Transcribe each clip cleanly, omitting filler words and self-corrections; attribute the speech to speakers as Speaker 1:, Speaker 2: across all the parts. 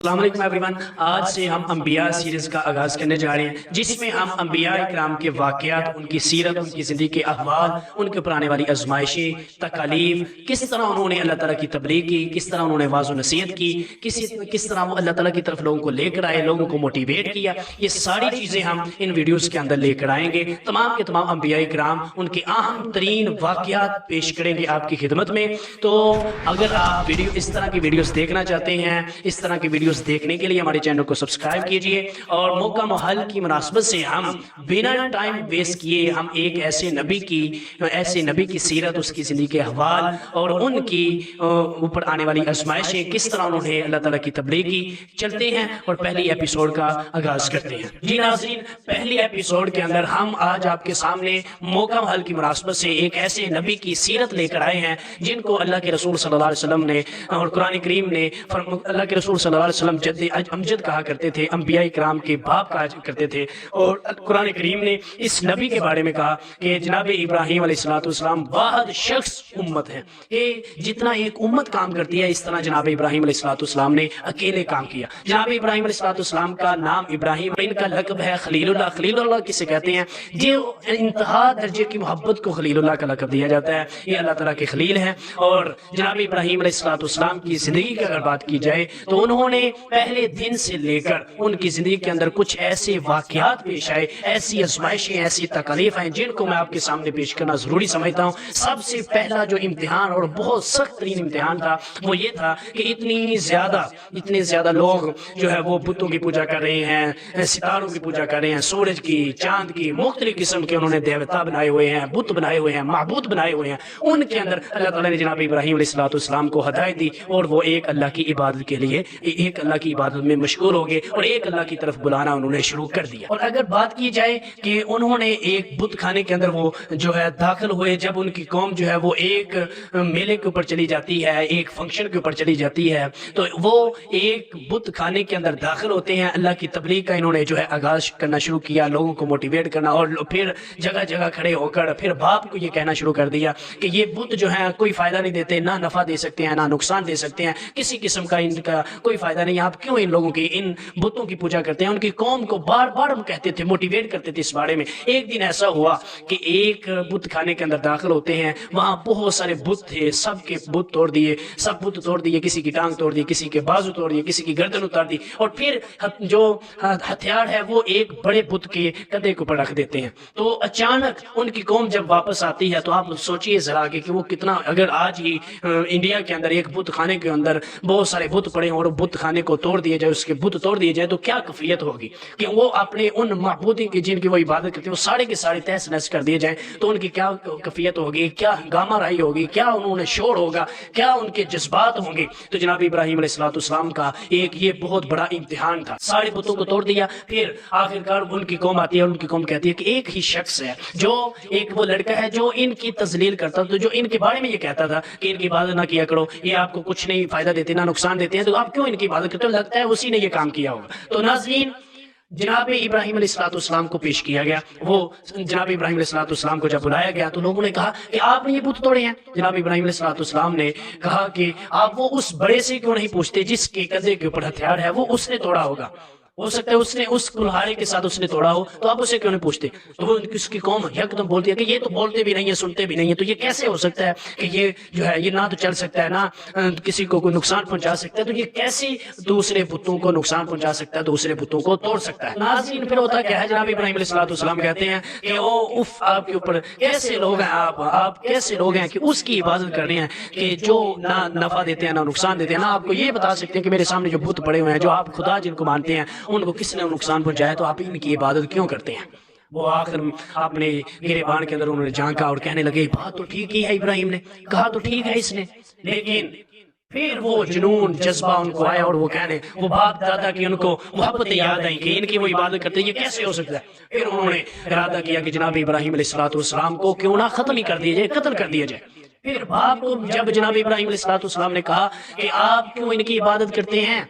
Speaker 1: السلام علیکم every one. آج سے ہم انبیاء سیریز کا آغاز کرنے جا رہے ہیں، جس میں ہم انبیاء اکرام کے واقعات، ان کی سیرت، ان کی زندگی کے احوال، ان کے اوپر آنے والی آزمائشیں، تکالیف، کس طرح انہوں نے اللہ تعالیٰ کی تبلیغ کی، کس طرح انہوں نے واعظ و نصیحت کی، کس طرح وہ اللہ تعالیٰ کی طرف لوگوں کو لے کر آئے، لوگوں کو موٹیویٹ کیا، یہ ساری چیزیں ہم ان ویڈیوز کے اندر لے کر آئیں گے۔ تمام کے تمام انبیاء اکرام ان کے اہم ترین واقعات پیش کریں گے آپ کی خدمت میں۔ تو اگر آپ اس طرح کی ویڈیوز دیکھنا چاہتے ہیں، اس طرح کی ویڈیوز دیکھنے کے لیے ہمارے چینل کو سبسکرائب کیجئے، اور موقع محل کی مناسبت سے ہم بنا ٹائم ویسٹ کیے ہم ایک ایسے نبی کی سیرت، اس کی زندگی کے احوال اور ان کی اوپر آنے والی آزمائشیں، کس طرح انہوں نے اللہ تعالیٰ کی تبلیغ کی، چلتے ہیں اور پہلی ایپیسوڈ کا آغاز کرتے ہیں۔ جی ناظرین، پہلی ایپیسوڈ کے اندر ہم آج آپ کے سامنے موقع محل کی مناسبت سے ایک ایسے نبی کی سیرت لے کر آئے ہیں جن کو اللہ کے رسول صلی اللہ علیہ وسلم نے اور قرآن کریم نے، اللہ کے رسول صلی اللہ علیہ وسلم جد امجد کہا کرتے تھے، انبیاء کرام کے باپ کہا کرتے تھے، اور قرآن کریم نے اس نبی کے بارے میں کہا کہ جناب ابراہیم علیہ السلام واحد شخص امت ہے، کہ جتنا ایک امت کام کرتی ہے اس طرح جناب ابراہیم علیہ السلام نے اکیلے کام کیا۔ جناب ابراہیم علیہ السلام کا نام ابراہیم، ان کا لقب ہے خلیل اللہ۔ خلیل اللہ کسے کہتے ہیں؟ جو انتہا درجے کی محبت کو خلیل اللہ کا لقب دیا جاتا ہے، یہ اللہ تعالیٰ کے خلیل ہیں۔ اور جناب ابراہیم علیہ السلام کی زندگی کی اگر بات کی جائے تو انہوں نے پہلے دن سے لے کر ان کی زندگی کے اندر کچھ ایسے واقعات پیش آئے، ایسی آزمائشیں، ایسی تکالیف ہیں جن کو میں آپ کے سامنے پیش کرنا ضروری سمجھتا ہوں۔ سب سے پہلا جو امتحان اور بہت سخت ترین امتحان تھا وہ یہ تھا کہ اتنے زیادہ لوگ جو ہے وہ بتوں کی پوجا کر رہے ہیں، ستاروں کی پوجا کر رہے ہیں، سورج کی، چاند کی، مختلف قسم کے انہوں نے دیوتا بنائے ہوئے ہیں، بت بنائے ہوئے ہیں، معبود بنائے ہوئے ہیں۔ ان کے اندر اللہ تعالیٰ نے جناب ابراہیم علیہ السلام کو ہدایت دی اور وہ ایک اللہ کی عبادت کے لیے، ایک اللہ کی عبادت میں مشغول ہو گئے اور ایک اللہ کی طرف بلانا انہوں نے شروع کر دیا۔ اور اگر بات کی جائے کہ انہوں نے ایک بت خانے کے اندر وہ جو ہے داخل ہوئے، جب ان کی قوم جو ہے وہ ایک میلے کے اوپر چلی جاتی ہے، ایک فنکشن کے اوپر چلی جاتی ہے، تو وہ ایک بت خانے کے اندر داخل ہوتے ہیں۔ اللہ کی تبلیغ کا انہوں نے جو ہے آغاز کرنا شروع کیا، لوگوں کو موٹیویٹ کرنا، اور پھر جگہ جگہ کھڑے ہو کر پھر باپ کو یہ کہنا شروع کر دیا کہ یہ بت جو ہے کوئی فائدہ نہیں دیتے، نہ نفع دے سکتے ہیں، نہ نقصان دے سکتے ہیں، کسی قسم کا ان کا کوئی فائدہ نہیں، آپ کیوں ان لوگوں کی، ان بتوں کی پوجا کرتے ہیں۔ ان کی قوم کو بار بار ہم کہتے تھے، موٹیویٹ کرتے تھے اس بارے میں۔ ایک دن ایسا ہوا کہ ایک بت خانے کے اندر داخل ہوتے ہیں، وہاں بہت سارے بت تھے، سب کے بت توڑ دیے، کسی کی ٹانگ توڑ دی، کسی کے بازو توڑ دیے، کسی کی گردن اتار دی، اور پھر جو ہتھیار ہے وہ ایک بڑے بت کے کندھے کے اوپر رکھ دیتے ہیں۔ تو اچانک ان کی قوم جب واپس آتی ہے تو آپ سوچئے ذرا کہ وہ کتنا، اگر آج ہی انڈیا کے اندر ایک بت خانے کے اندر بہت سارے بت پڑے اور بت خانے کو توڑ دیے جائے، اس کے بت توڑ دیے جائے، تو کیا کیفیت ہوگی کہ وہ اپنے ان معبودی کی جن کی وہ عبادت کرتے ہیں وہ سارے کے سارے تہس نہس کر دیے جائیں، تو ان کی کیا کیفیت ہوگی، کیا ہنگامہ رائی ہوگی، کیا انہوں نے شور ہوگا، کیا ان کے جذبات ہوں گے۔ تو جناب ابراہیم علیہ السلام کا ایک یہ بہت بڑا امتحان تھا۔ سارے بتوں کو توڑ دیا، پھر آخرکار ان کی قوم آتی ہے اور ان کی قوم کہتی ہے کہ ایک ہی شخص ہے، جو ایک وہ لڑکا ہے جو ان کی تذلیل کرتا تھا، جو ان کے بارے میں یہ کہتا تھا کہ ان کی عبادت نہ کیا کرو، یہ آپ کو کچھ نہیں فائدہ دیتے، نہ نقصان دیتے ہیں، تو آپ کیوں ان کی عبادت کرتے ہو؟ لگتا ہے اسی نے یہ کام کیا ہوگا۔ تو ناظرین، جناب ابراہیم علیہ السلام کو پیش کیا گیا، وہ جناب ابراہیم علیہ السلام کو جب بلایا گیا تو لوگوں نے کہا کہ آپ نے یہ بت توڑے ہیں۔ جناب ابراہیم علیہ السلام نے کہا کہ آپ وہ اس بڑے سے کیوں نہیں پوچھتے جس کے کندھے کے اوپر ہتھیار ہے، وہ اس نے توڑا ہوگا، ہو سکتا ہے اس نے اس کلہاڑے کے ساتھ اس نے توڑا ہو، تو آپ اسے کیوں نہیں پوچھتے؟ تو وہ اس کی قوم یکدم بولتی ہے کہ یہ تو بولتے بھی نہیں ہے، سنتے بھی نہیں ہے، تو یہ کیسے ہو سکتا ہے کہ یہ جو ہے یہ نہ تو چل سکتا ہے، نہ کسی کو کوئی نقصان پہنچا سکتا ہے، تو یہ کیسے دوسرے بتوں کو نقصان پہنچا سکتا ہے، دوسرے بتوں کو توڑ سکتا ہے؟ ناظرین، پھر ہوتا کیا ہے، جناب ابراہیم علیہ السلام کہتے ہیں کہ او اف، آپ کے اوپر کیسے لوگ ہیں، آپ کیسے لوگ ہیں کہ اس کی عبادت کر رہے ہیں کہ جو نہ نفع دیتے ہیں نہ نقصان دیتے ہیں، نہ آپ کو یہ بتا سکتے ہیں کہ میرے سامنے جو بت پڑے ہوئے ہیں، جو آپ خدا جن کو مانتے ہیں، ان کو کس نے نقصان پہنچایا، تو آپ ان کی عبادت کیوں کرتے ہیں؟ وہ آخر اپنے گریبان کے اندر انہوں نے جھانکا اور کہنے لگے، بات تو ٹھیک ہی ہے، ابراہیم نے کہا تو ٹھیک ہے اس نے، لیکن پھر وہ جنون جذبہ ان کو آیا اور وہ کہنے، وہ باپ دادا کی ان کو محبتیں یاد آئیں کہ ان کی وہ عبادت کرتے ہیں، یہ کیسے ہو سکتا ہے؟ پھر انہوں نے ارادہ کیا کہ جناب ابراہیم علیہ السلام کو کیوں نہ ختم ہی کر دیا جائے، قتل کر دیا جائے۔ پھر باپ کو جب جناب ابراہیم علیہ السلام نے کہا کہ آپ کیوں ان کی عبادت کرتے ہیں،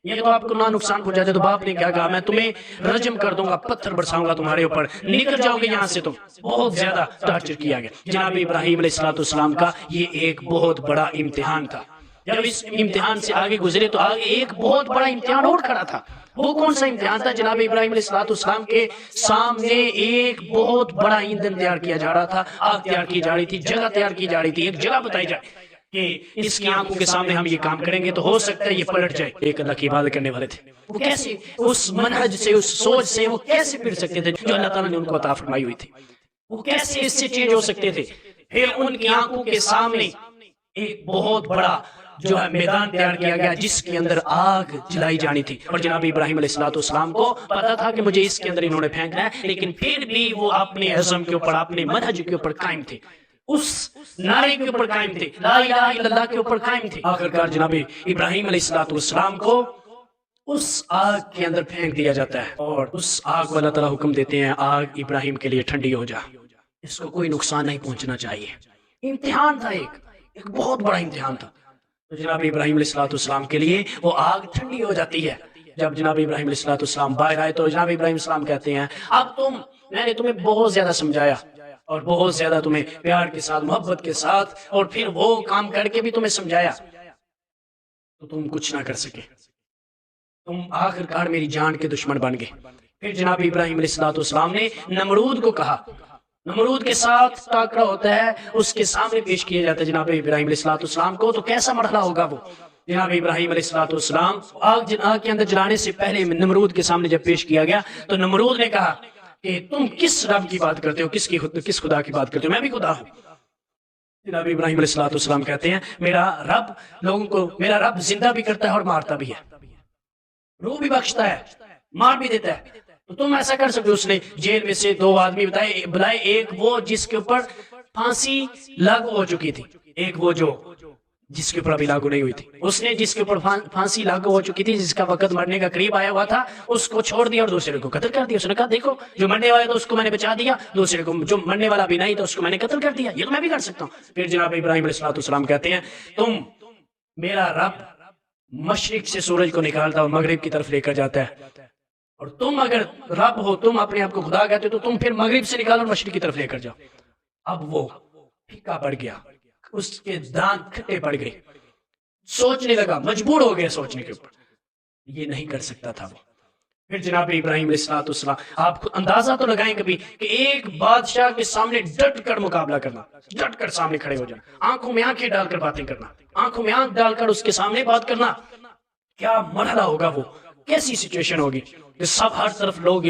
Speaker 1: یہ تو آپ کو نہ نقصان پہنچاتے، تو باپ نے کیا کہا، میں تمہیں رجم کر دوں گا، پتھر برساؤں گا تمہارے اوپر، نکل جاؤ گے یہاں سے۔ تم بہت زیادہ ٹارچر کیا گیا۔ جناب ابراہیم علیہ السلام کا یہ ایک بہت بڑا امتحان تھا۔ جب اس امتحان سے آگے گزرے تو آگے ایک بہت بڑا امتحان اور کھڑا تھا. وہ کون سا امتحان تھا؟ جناب ابراہیم علیہ السلام کے سامنے ایک بہت بڑا ایندھن تیار کیا جا رہا تھا، آگ تیار کی جا رہی تھی، جگہ تیار کی جا رہی تھی، ایک جگہ بتائی جائے کہ اس کی آنکھوں کے سامنے ہم یہ کام کریں گے تو ہو سکتا ہے یہ پلٹ جائے. ایک اللہ کی عبادت کرنے والے تھے، وہ کیسے اس منہج سے، اس سوچ سے وہ کیسے پھر سکتے تھے جو اللہ تعالیٰ نے ان کو عطا فرمائی ہوئی تھی؟ وہ کیسے اس سے چینج ہو سکتے تھے؟ پھر ان کی آنکھوں کے سامنے ایک بہت بڑا جو ہے میدان تیار کیا گیا جس کے اندر آگ جلائی جانی تھی، اور جناب ابراہیم علیہ السلام کو پتا تھا کہ مجھے اس کے اندر انہوں نے پھینکنا ہے، لیکن پھر بھی وہ اپنے عزم کے اوپر، اپنے منہج کے اوپر قائم تھے، اس نعرے کے اوپر قائم تھے، لا الہ الا اللہ کے اوپر قائم تھے. آخرکار جناب ابراہیم علیہ السلام کو اس آگ کے اندر پھینک دیا جاتا ہے، اور اس آگ کو اللہ تعالیٰ حکم دیتے ہیں آگ ابراہیم کے لیے ٹھنڈی ہو جا، اس کو کوئی نقصان نہیں پہنچنا چاہیے. امتحان تھا، ایک بہت بڑا امتحان تھا. تو جناب ابراہیم علیہ السلام کے لیے وہ آگ ٹھنڈی ہو جاتی ہے. جب جناب ابراہیم علیہ السلام باہر آئے تو جناب ابراہیم السلام کہتے ہیں اب میں نے تمہیں بہت زیادہ سمجھایا اور بہت زیادہ تمہیں پیار کے ساتھ، محبت کے ساتھ، اور پھر وہ کام کر کے بھی تمہیں سمجھایا تو تم کچھ نہ کر سکے، تم آخر کار میری جان کے دشمن بن گئے. پھر جناب ابراہیم علیہ السلام نے نمرود کو کہا، نمرود کے ساتھ ٹاکرا ہوتا ہے، اس کے سامنے پیش کیا جاتا ہے جناب ابراہیم علیہ السلام کو. تو کیسا مرحلہ ہوگا وہ؟ جناب ابراہیم علیہ السلام آگ کے اندر جلانے سے پہلے نمرود کے سامنے جب پیش کیا گیا تو نمرود نے کہا کہ تم کس رب کی بات کرتے ہو، کس خدا کی بات کرتے ہو؟ میں بھی خدا ہوں. جناب ابراہیم علیہ السلام کہتے ہیں میرا رب زندہ بھی کرتا ہے اور مارتا بھی ہے، روح بھی بخشتا ہے، مار بھی دیتا ہے. تو تم ایسا کر سکتے ہو؟ اس نے جیل میں سے 2 آدمی بلائے، ایک وہ جس کے اوپر پھانسی لاگو ہو چکی تھی، ایک وہ جس کے اوپر ابھی لاگو نہیں ہوئی تھی. اس نے جس کے اوپر پھانسی لاگو ہو چکی تھی، جس کا وقت مرنے کا قریب آیا ہوا تھا، اس کو چھوڑ دیا اور دوسرے کو قتل کر دیا. اس نے کہا دیکھو جو مرنے والا تھا اس کو میں نے بچا دیا، دوسرے کو جو مرنے والا بھی نہیں تھا اس کو میں نے قتل کر دیا، یہ تو میں بھی کر سکتا ہوں. پھر جناب ابراہیم علیہ السلام کہتے ہیں میرا رب مشرق سے سورج کو نکالتا اور مغرب کی طرف لے کر جاتا ہے، اور تم اگر رب ہو، تم اپنے آپ کو خدا کہتے ہو، تو تم پھر مغرب سے نکالو اور مشرق کی طرف لے کر جاؤ. اب وہ پھیکا پڑ گیا، اس کے دانت کھٹے پڑ گئے، سوچنے لگا، مجبور ہو گیا سوچنے کے اوپر، یہ نہیں کر سکتا تھا وہ. پھر جناب ابراہیم علیہ السلام، آپ اندازہ تو لگائیں کبھی کہ ایک بادشاہ کے سامنے ڈٹ کر مقابلہ کرنا، ڈٹ کر سامنے کھڑے ہو جانا، آنکھوں میں آنکھیں ڈال کر باتیں کرنا، آنکھوں میں آنکھ ڈال کر اس کے سامنے بات کرنا. کیا مرحلہ ہوگا وہ، کیسی سچویشن ہوگی کہ سب ہر طرف لوگ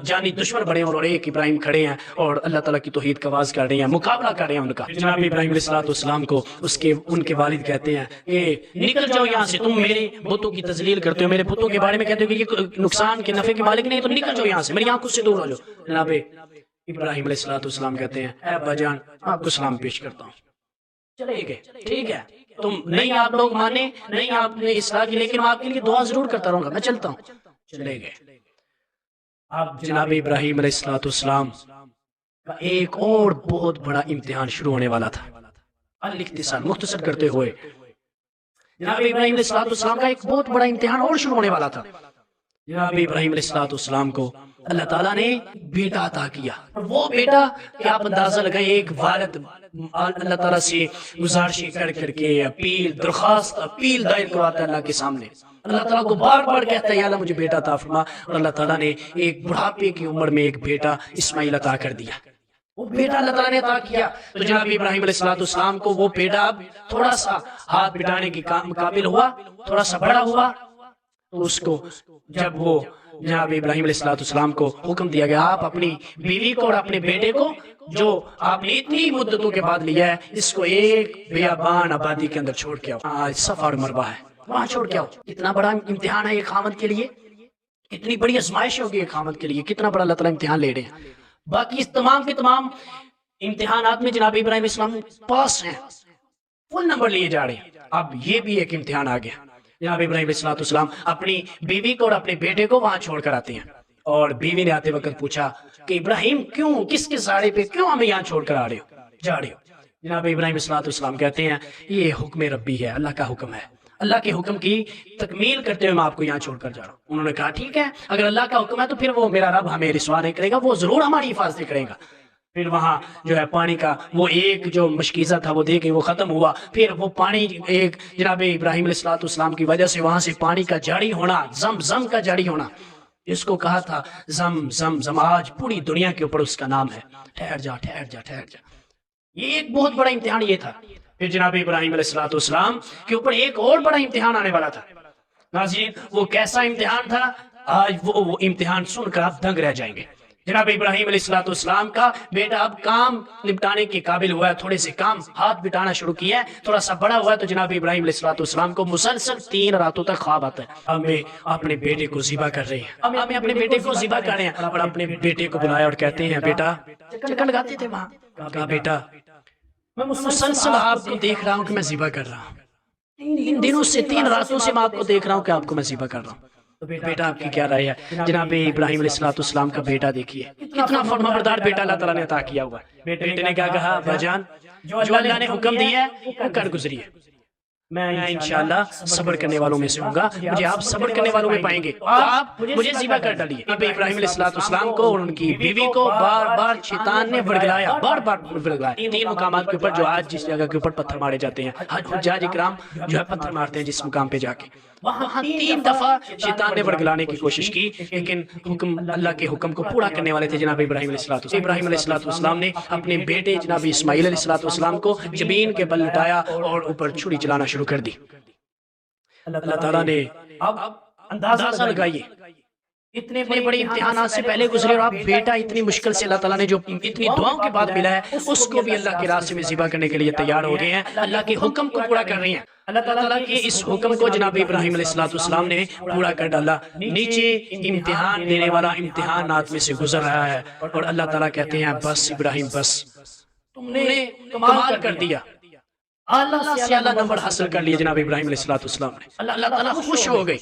Speaker 1: جانی دشمن بڑے ہیں اور ایک ابراہیم کھڑے ہیں اور اللہ تعالیٰ کی توحید کا آواز کر رہے ہیں، مقابلہ کر رہے ہیں ان کا. جناب ابراہیم علیہ السلام کو ان کے والد کہتے ہیں کہ نکل جاؤ یہاں سے، تم میرے بتوں کی تذلیل کرتے ہو، میرے بتوں کے بارے میں کہتے ہو کہ یہ نقصان کے نفع کے مالک نہیں، تو نکل جاؤ یہاں سے، میری آنکھوں سے دور ہو جاؤ. جناب ابراہیم علیہ السلام کہتے ہیں اے ابا جان آپ کو سلام پیش کرتا ہوں. چلے گئے، ٹھیک ہے، تم نہیں آپ لوگ مانے، نہیں آپ نے اصلاح کی، لیکن میں آپ کے لیے دعا ضرور کرتا رہوں گا، میں چلتا ہوں. چلے گئے. اب جناب ابراہیم علیہ السلام کا ایک اور بہت بڑا امتحان شروع ہونے والا تھا. الاختصار، مختصر کرتے ہوئے، جناب ابراہیم علیہ السلام کا ایک بہت بڑا امتحان اور شروع ہونے والا تھا. جناب ابراہیم علیہ السلام کو اللہ تعالیٰ نے بیٹا عطا کیا، اور وہ بیٹا کہ آپ اندازہ لگائیں، ایک والد اللہ تعالیٰ سے گزارشیں کر کر کے درخواست دائر کرواتا ہے اللہ کے سامنے، اللہ تعالیٰ کو بار بار کہتا ہے یا اللہ مجھے بیٹا عطا فرما، اور اللہ تعالیٰ نے ایک بڑھاپے کی عمر میں ایک بیٹا اسماعیل عطا کر دیا. وہ بیٹا اللہ تعالیٰ نے عطا کیا. تو جناب ابراہیم علیہ السلام کو وہ بیٹا اب تھوڑا سا ہاتھ بٹانے کے قابل ہوا، تھوڑا سا بڑا ہوا. تو اس کو جب وہ جناب ابراہیم علیہ السلام کو حکم دیا گیا آپ اپنی بیوی کو اور اپنے بیٹے کو جو آپ نے اتنی مدتوں کے بعد لیا ہے، اس کو ایک بیابان آبادی کے اندر چھوڑ کے آؤ، صفا اور مروہ ہے وہاں چھوڑ کے آؤ. کتنا بڑا امتحان ہے یہ خامد کے لیے، کتنی بڑی آزمائش ہوگی یہ خامد کے لیے، کتنا بڑا اللہ تعالیٰ امتحان لے رہے ہیں. باقی اس تمام کے تمام امتحانات میں جناب ابراہیم السلام پاس ہیں، فل نمبر لیے جا رہے ہیں. اب یہ بھی ایک امتحان آ گیا. جناب ابراہیم علیہ السلام اپنی بیوی کو اور اپنے بیٹے کو وہاں چھوڑ کر آتے ہیں، اور بیوی نے آتے وقت پوچھا کہ ابراہیم کیوں، کس کے سہارے پہ کیوں ہمیں یہاں چھوڑ کر جا رہے ہو؟ جناب ابراہیم علیہ السلام کہتے ہیں یہ حکم ربی ہے، اللہ کا حکم ہے، اللہ کے حکم کی تکمیل کرتے ہوئے میں آپ کو یہاں چھوڑ کر جا رہا ہوں. انہوں نے کہا ٹھیک ہے، اگر اللہ کا حکم ہے تو پھر وہ میرا رب ہمیں رسوا نہیں کرے گا، وہ ضرور ہماری حفاظت کرے گا. پھر وہاں جو ہے پانی کا وہ ایک جو مشکیزہ تھا وہ دے کے وہ ختم ہوا. پھر وہ پانی ایک جناب ابراہیم علیہ السلام کی وجہ سے وہاں سے پانی کا جاری ہونا، زم کا جاری ہونا، اس کو کہا تھا زم. آج پوری دنیا کے اوپر اس کا نام ہے. ٹھہر جا. یہ ایک بہت بڑا امتحان یہ تھا. پھر جناب ابراہیم علیہ السلام کے اوپر ایک اور بڑا امتحان آنے والا تھا. ناظرین وہ کیسا امتحان تھا؟ آج وہ امتحان سن کر آپ دنگ رہ جائیں گے. جناب ابراہیم علیہ السلام کا بیٹا اب کام نپٹانے کے قابل ہوا ہے، تھوڑے سے کام ہاتھ بٹانا شروع کیا ہے، تھوڑا سا بڑا ہوا ہے، تو جناب ابراہیم علیہ السلام کو مسلسل 3 راتوں تک خواب آتا ہے. اب میں اپنے بیٹے کو ذبح کر رہے ہیں، اپنے بیٹے کو ذبح کر رہے ہیں. اور اپنے بیٹے کو بلایا اور کہتے ہیں بیٹا، چکر لگاتے تھے وہاں. کہا بیٹا میں مسلسل آپ کو دیکھ رہا ہوں کہ میں ذبح کر رہا ہوں. 3 دنوں سے 3 راتوں سے میں آپ کو دیکھ رہا ہوں کہ آپ کو میں ذبح کر رہا ہوں. بیٹا آپ کی کیا رائے ہے؟ جناب ابراہیم علیہ السلام کا بیٹا دیکھیے کتنا فرما بردار بیٹا اللہ تعالیٰ نے عطا کیا ہوا. بیٹے نے کیا کہا؟ بھائی جو اللہ نے حکم دیا ہے وہ کر گزریے. میں انشاءاللہ صبر کرنے والوں میں سے ہوں گا، مجھے آپ صبر کرنے والوں میں پائیں گے. آپ مجھے ذبح کر ڈالیے. اب ابراہیم علیہ السلام کو اور ان کی بیوی کو بار بار شیطان نے ورگلایا، بار ورگلایا. 3 مقامات کے اوپر جو آج جس جگہ کے اوپر پتھر مارے جاتے ہیں، حجاج اکرام جو ہے پتھر مارتے ہیں جس مقام پہ جا کے، وہاں 3 دفعہ شیطان نے ورگلانے کی کوشش کی، لیکن اللہ کے حکم کو پورا کرنے والے تھے جناب ابراہیم علیہ السلام. ابراہیم علیہ السلام نے اپنے بیٹے جناب اسماعیل علیہ السلام کو زمین کے بل لٹایا اور اوپر چھری چلانا شروع کر دی. اللہ تعالیٰ نے اب اندازہ لگائیے اتنے بڑے امتحانات سے پہلے گزرے اور آپ بیٹا اتنی مشکل سے اللہ تعالیٰ نے جو اتنی دعاؤں کے بعد ملا ہے اس کو بھی اللہ کے راستے میں ذبح کرنے کے لیے تیار ہو گئے ہیں، اللہ کے حکم کو پورا کر رہے ہیں. اللہ تعالیٰ کے اس حکم کو جناب ابراہیم علیہ السلام نے پورا کر ڈالا. نیچے امتحان دینے والا امتحانات میں سے گزر رہا ہے اور اللہ تعالیٰ کہتے ہیں بس ابراہیم بس، تم نے کمال کر دیا، اللہ سے اعلیٰ نمبر حاصل کر لیا. جناب ابراہیم علیہ السلام نے اللہ تعالیٰ خوش ہو گئی.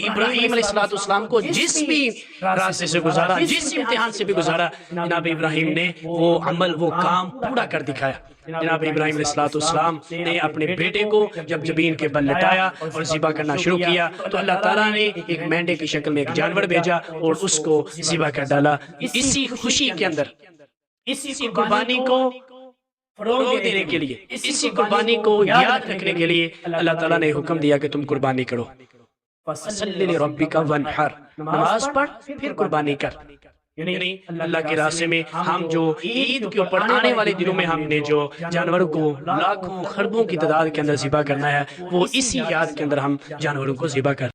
Speaker 1: ابراہیم علیہ السلام کو جس بھی راستے سے گزارا، جس امتحان سے بھی گزارا، جناب ابراہیم نے وہ عمل وہ کام پورا کر دکھایا. جناب ابراہیم علیہ السلام نے اپنے بیٹے کو جب زمین کے بل لٹایا اور ذبح کرنا شروع کیا تو اللہ تعالیٰ نے ایک مینڈے کی شکل میں ایک جانور بھیجا اور اس کو ذبح کر ڈالا. اسی خوشی کے اندر، اسی قربانی کو فروغ دینے کے لیے، اسی قربانی کو یاد رکھنے کے لیے اللہ تعالیٰ نے حکم دیا کہ تم قربانی کرو. فَصَلِّ لِرَبِّكَ وَانْحَرْ، نماز پڑھ پھر قربانی کر. یعنی اللہ کے راستے میں ہم جو عید کے اوپر آنے والے دنوں میں ہم نے جو جانوروں کو لاکھوں خربوں کی تعداد کے اندر ذبح کرنا ہے، وہ اسی یاد کے اندر ہم جانوروں کو ذبح کر